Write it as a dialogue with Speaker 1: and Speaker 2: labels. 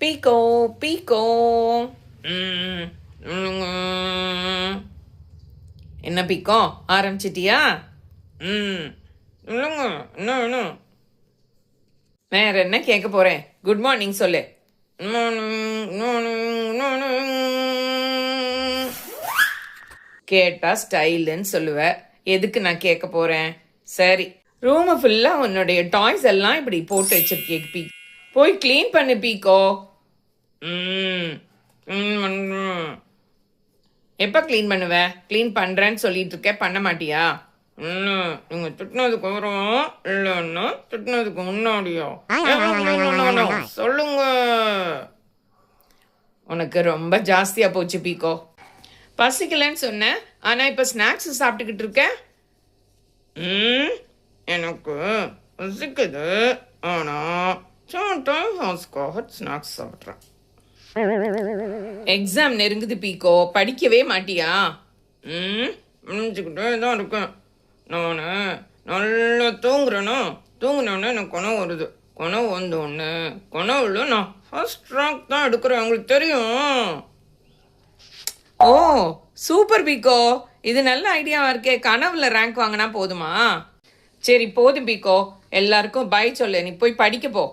Speaker 1: பீக்கோ பீக்கோ. ம், ம். என்ன பீக்கோ ஆரம்பிச்சிட்டியா? ம், இல்லைங்க, என்ன வேணும்? வேற என்ன கேட்க போறேன்? குட் மார்னிங் சொல்லு. கேட்டா ஸ்டைலுன்னு சொல்லுவ. எதுக்கு நான் கேட்க போறேன்? சரி, ரூம் ஃபுல்லா உன்னுடைய டாய்ஸ் எல்லாம் இப்படி போட்டு வச்சிருக்கே பீ. போய் க்ளீன் பண்ணு பீக்கோ. ம், ம். எப்போ க்ளீன் பண்ணுவ? க்ளீன் பண்ணுறேன்னு சொல்லிட்டு இருக்க, பண்ண மாட்டியா? நீங்கள் திட்டினதுக்கு அப்புறம் இல்லைன்னா திட்டினதுக்கு முன்னாடியா? சொல்லுங்க. உனக்கு ரொம்ப ஜாஸ்தியாக போச்சு பீக்கோ. பசிக்கலன்னு சொன்னேன், ஆனால் இப்போ ஸ்நாக்ஸ் சாப்பிட்டுக்கிட்டு இருக்க. எனக்கு பசிக்குது, ஆனால் டைம் ஹவுஸ்க்காக ஸ்நாக்ஸ் சாப்பிட்றேன். எக்ஸாம் நெருங்குது பீக்கோ, படிக்கவே மாட்டியா? முடிஞ்சுக்கிட்டே தான் இருக்கேன். நான் நல்லா தூங்குறேன்னா, தூங்குனோடனே எனக்கு கனவு வருது. கனவு வந்தோடனே கனவுல நான் ஃபர்ஸ்ட் ரேங்க் தான் எடுக்கிறேன், உங்களுக்கு தெரியும். ஓ சூப்பர் பீக்கோ, இது நல்ல ஐடியாவா இருக்கே. கனவுல ரேங்க் வாங்கினா போதுமா? சரி போதும் பீக்கோ, எல்லாருக்கும் பை சொல்லு, நீ போய் படிக்க போ.